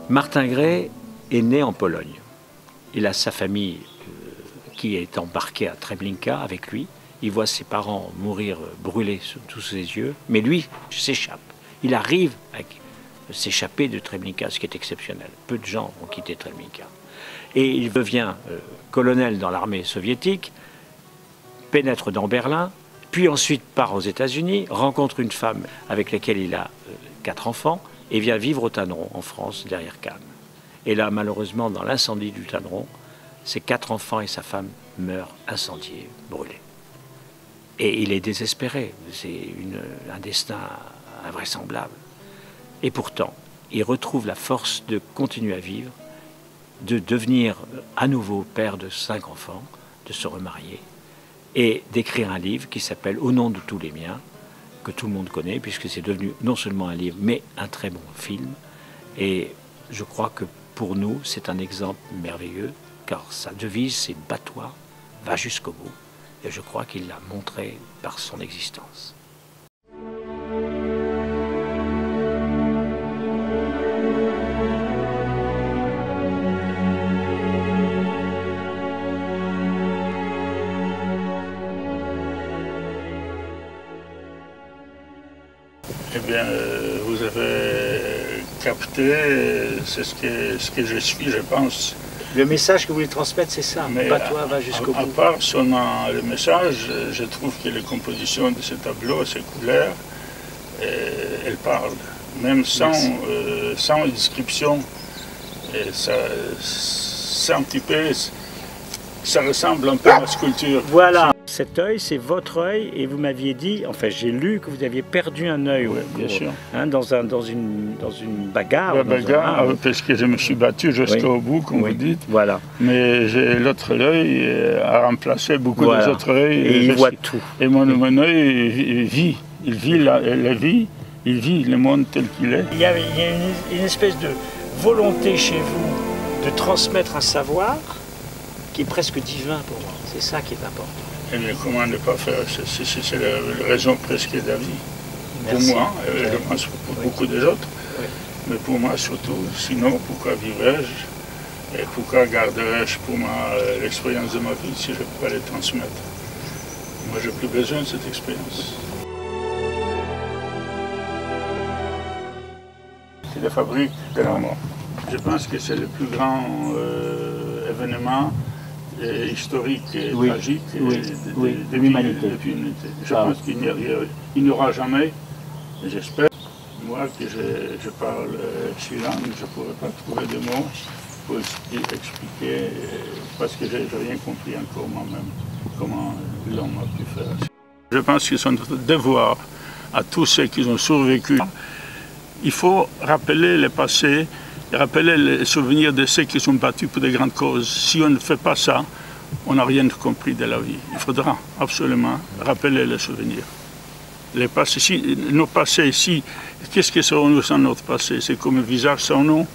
Martin Gray est né en Pologne. Il a sa famille qui est embarquée à Treblinka avec lui. Il voit ses parents mourir brûlés sous tous ses yeux, mais lui s'échappe. Il arrive à s'échapper de Treblinka, ce qui est exceptionnel. Peu de gens ont quitté Treblinka. Et il devient colonel dans l'armée soviétique, pénètre dans Berlin, puis ensuite part aux États-Unis, rencontre une femme avec laquelle il a 4 enfants et vient vivre au Tanneron, en France, derrière Cannes. Et là, malheureusement, dans l'incendie du Tanneron, ses 4 enfants et sa femme meurent incendiés, brûlés. Et il est désespéré, c'est un destin invraisemblable. Et pourtant, il retrouve la force de continuer à vivre, de devenir à nouveau père de 5 enfants, de se remarier et d'écrire un livre qui s'appelle « Au nom de tous les miens », que tout le monde connaît, puisque c'est devenu non seulement un livre, mais un très bon film. Et je crois que pour nous, c'est un exemple merveilleux, car sa devise, c'est « Bats-toi, va jusqu'au bout ». Et je crois qu'il l'a montré par son existence. Eh bien, vous avez capté, c'est ce que je suis, je pense. Le message que vous voulez transmettre, c'est ça. Bats-toi, va jusqu'au bout. À part le message, je trouve que les compositions de ce tableau, ces couleurs, elles parlent. Même sans description, c'est un petit peu, ça ressemble un peu à la sculpture. Voilà. Cet œil, c'est votre œil, et vous m'aviez dit, enfin j'ai lu que vous aviez perdu un œil, oui, bien sûr. Hein, dans une bagarre. La bagarre, parce que je me suis battu jusqu'au bout, comme vous dites. Voilà. Mais l'autre œil a remplacé beaucoup des autres œils. Et il voit tout. Et mon œil vit, il vit la vie, il vit le monde tel qu'il est. Il y a une espèce de volonté chez vous de transmettre un savoir qui est presque divin pour moi. C'est ça qui est important. Et mais comment ne pas faire? C'est la raison presque de la vie. Merci. Pour moi, je pense pour beaucoup des autres, mais pour moi surtout. Sinon, pourquoi vivrais-je? Et pourquoi garderais-je pour moi l'expérience de ma vie si je ne peux pas les transmettre? Moi, j'ai plus besoin de cette expérience. C'est la fabrique de la mort. Je pense que c'est le plus grand événement historique et tragique de l'humanité. Je pense qu'il n'y aura jamais, j'espère, moi que je parle chilien, je ne pourrais pas trouver de mots pour expliquer, parce que je n'ai rien compris encore moi-même, comment l'homme a pu faire. Je pense que c'est notre devoir à tous ceux qui ont survécu. Il faut rappeler le passé, rappeler les souvenirs de ceux qui sont battus pour de grandes causes. Si on ne fait pas ça, on n'a rien compris de la vie. Il faudra absolument rappeler les souvenirs. Les passés, nos passés ici, qu'est-ce que serons-nous sans notre passé? C'est comme un visage sans nom.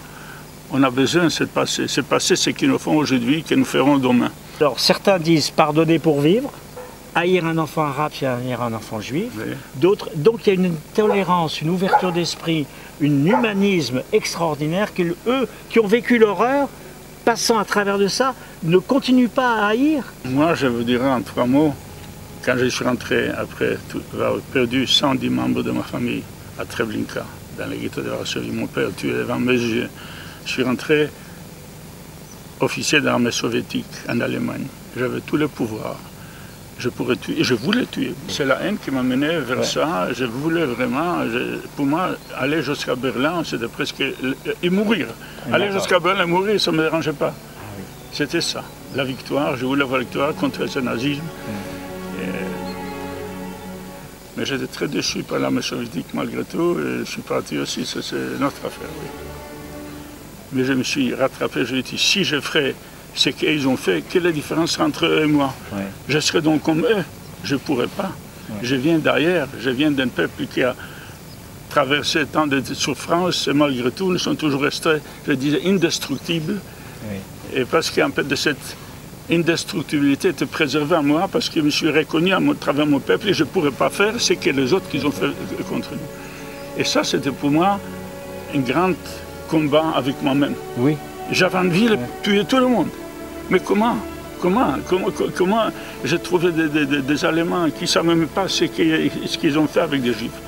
On a besoin de ce passé. Ce passé, c'est ce qu'ils nous font aujourd'hui, que nous ferons demain. Alors, certains disent pardonner pour vivre. Haïr un enfant arabe, c'est haïr un enfant juif. Oui. D'autres, donc il y a une tolérance, une ouverture d'esprit, un humanisme extraordinaire que eux, qui ont vécu l'horreur, passant à travers de ça, ne continuent pas à haïr. Moi, je vous dirais en 3 mots, quand je suis rentré après avoir perdu 110 membres de ma famille à Treblinka, dans les ghettos de Varsovie, mon père tué devant mes yeux, je suis rentré officier d'armée soviétique en Allemagne. J'avais tous les pouvoirs. Je pourrais tuer, et je voulais tuer. C'est la haine qui m'a mené vers ça. Je voulais vraiment, pour moi, aller jusqu'à Berlin, c'était presque... et mourir. Aller jusqu'à Berlin et mourir, ça ne me dérangeait pas. C'était ça, la victoire. Je voulais la victoire contre ce nazisme. Mais j'étais très déçu par l'armée soviétique malgré tout, et je suis parti aussi, c'est notre affaire, oui. Mais je me suis rattrapé, je me suis dit, si je ferais ce qu'ils ont fait, quelle est la différence entre eux et moi? Je serais donc comme eux, je ne pourrais pas. Je viens d'ailleurs, je viens d'un peuple qui a traversé tant de souffrances, et malgré tout, nous sommes toujours restés, je disais, indestructibles. Et parce qu'un peu de cette indestructibilité était préservée à moi, parce que je me suis reconnu à travers mon peuple, et je ne pourrais pas faire ce que les autres qu'ils ont fait contre nous. Et ça, c'était pour moi une grande combat avec moi-même. Oui. J'avais envie de tuer tout le monde. Mais comment j'ai trouvé des Allemands qui ne savent même pas ce qu'ils ont fait avec des Juifs.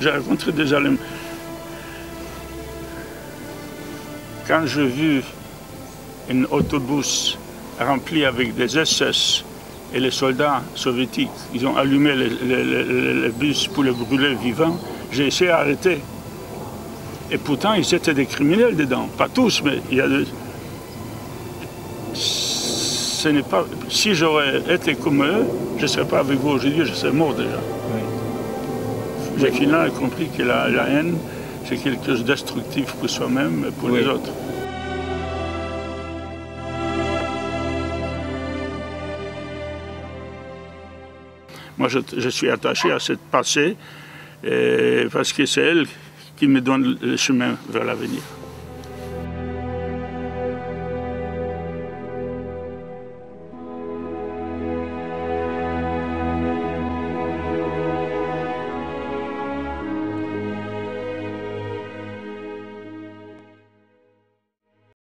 J'ai rencontré des Allemands. Quand j'ai vu un autobus rempli avec des SS et les soldats soviétiques, ils ont allumé le bus pour le brûler vivant, j'ai essayé d'arrêter. Et pourtant, ils étaient des criminels dedans. Pas tous, mais il y a des... Ce n'est pas... Si j'aurais été comme eux, je ne serais pas avec vous aujourd'hui, je serais mort déjà. Oui. J'ai finalement compris que la haine, c'est quelque chose de destructif pour soi-même et pour les autres. Moi, je suis attaché à cette passé parce que c'est elle qui me donne le chemin vers l'avenir.